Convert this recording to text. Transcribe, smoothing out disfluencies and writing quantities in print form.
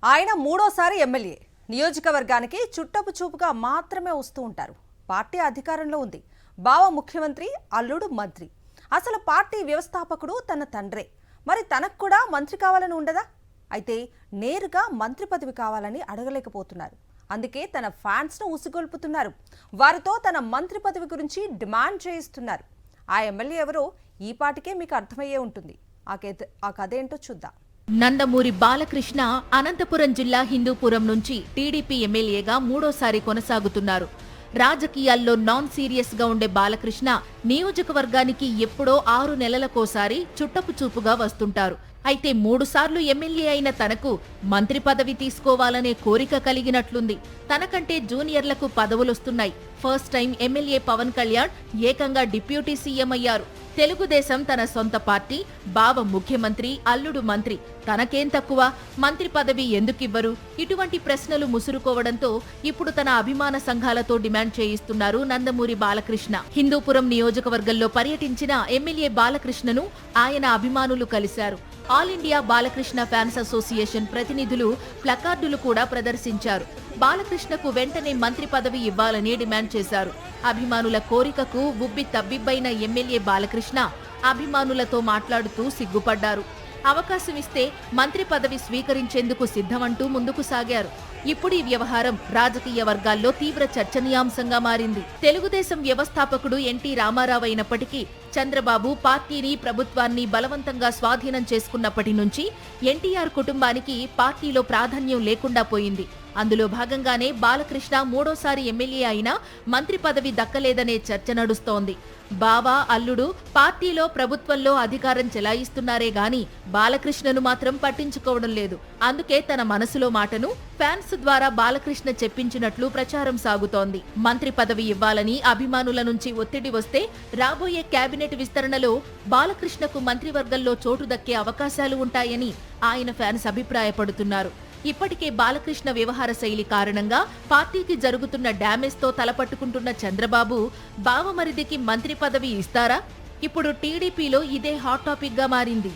ఆయన మూడోసారి ఎమ్మెల్యే. నియోజకవర్గానికి చుట్టపు చూపుగా మాత్రమే వస్తూ ఉంటారు. పార్టీ అధికారంలో ఉంది. బావ ముఖ్యమంత్రి, అల్లుడు మంత్రి. అసలు పార్టీ వ్యవస్థాపకుడు తన తండ్రే. మరి తనకు కూడా మంత్రి కావాలని ఉండదా? అయితే నేరుగా మంత్రి పదవి కావాలని అడగలేకపోతున్నారు. అందుకే తన ఫ్యాన్స్ను ఉసిగొల్పుతున్నారు. వారితో తన మంత్రి పదవి గురించి డిమాండ్ చేయిస్తున్నారు. ఆ ఎమ్మెల్యే ఎవరో ఈ పాటికే మీకు అర్థమయ్యే ఉంటుంది. ఆ కథ ఏంటో చూద్దాం. నందమూరి బాలకృష్ణ అనంతపురం జిల్లా హిందూపురం నుంచి టీడీపీ ఎమ్మెల్యేగా మూడోసారి కొనసాగుతున్నారు. రాజకీయాల్లో నాన్ సీరియస్ గా ఉండే బాలకృష్ణ నియోజకవర్గానికి ఎప్పుడో 6 నెలలకోసారి చుట్టపు చూపుగా వస్తుంటారు. అయితే 3 సార్లు ఎమ్మెల్యే అయిన తనకు మంత్రి పదవి తీసుకోవాలనే కోరిక కలిగినట్లుంది. తనకంటే జూనియర్లకు పదవులొస్తున్నాయి. First time MLA Pawan Kalyan ఏకంగా డిప్యూటీ సీఎం అయ్యారు. తెలుగుదేశం తన సొంత పార్టీ, బావ ముఖ్యమంత్రి, అల్లుడు మంత్రి. తనకేం తక్కువ? మంత్రి పదవి ఎందుకివ్వరు? ఇటువంటి ప్రశ్నలు ముసురుకోవడంతో ఇప్పుడు తన అభిమాన సంఘాలతో డిమాండ్ చేయిస్తున్నారు నందమూరి బాలకృష్ణ. హిందూపురం నియోజకవర్గంలో పర్యటించిన ఎమ్మెల్యే బాలకృష్ణను ఆయన అభిమానులు కలిశారు. All India Balakrishna fans association ప్రతినిధులు ప్లకార్డులు కూడా ప్రదర్శించారు. బాలకృష్ణకు వెంటనే మంత్రి పదవి ఇవ్వాలని డిమాండ్ చేశారు. అభిమానుల కోరికకు ఉబ్బి తబ్బిబ్బైన ఎమ్మెల్యే బాలకృష్ణ అభిమానులతో మాట్లాడుతూ సిగ్గుపడ్డారు. అవకాశం ఇస్తే మంత్రి పదవి స్వీకరించేందుకు సిద్ధమంటూ ముందుకు సాగారు. ఇప్పుడు ఈ వ్యవహారం రాజకీయ వర్గాల్లో తీవ్ర చర్చనీయాంశంగా మారింది. తెలుగుదేశం వ్యవస్థాపకుడు ఎన్టీ రామారావు అయినప్పటికీ చంద్రబాబు పార్టీని, ప్రభుత్వాన్ని బలవంతంగా స్వాధీనం చేసుకున్నప్పటి నుంచి ఎన్టీఆర్ కుటుంబానికి పార్టీలో ప్రాధాన్యం లేకుండా పోయింది. అందులో భాగంగానే బాలకృష్ణ మూడోసారి ఎమ్మెల్యే అయినా మంత్రి పదవి దక్కలేదనే చర్చ నడుస్తోంది. బావ, అల్లుడు పార్టీలో, ప్రభుత్వంలో అధికారం చెలాయిస్తున్నారే గాని బాలకృష్ణను మాత్రం పట్టించుకోవడం లేదు. అందుకే తన మనసులో మాటను ఫ్యాన్స్ ద్వారా బాలకృష్ణ చెప్పించినట్లు ప్రచారం సాగుతోంది. మంత్రి పదవి ఇవ్వాలని అభిమానుల నుంచి ఒత్తిడి వస్తే రాబోయే కేబినెట్ విస్తరణలో బాలకృష్ణకు మంత్రివర్గంలో చోటు దక్కే అవకాశాలు ఉంటాయని ఆయన ఫ్యాన్స్ అభిప్రాయపడుతున్నారు. ఇప్పటికే బాలకృష్ణ వ్యవహార శైలి కారణంగా పార్టీకి జరుగుతున్న డ్యామేజ్ తో తలపట్టుకుంటున్న చంద్రబాబు బావమరిదికి మంత్రి పదవి ఇస్తారా? ఇప్పుడు టీడీపీలో ఇదే హాట్ టాపిక్ గా మారింది.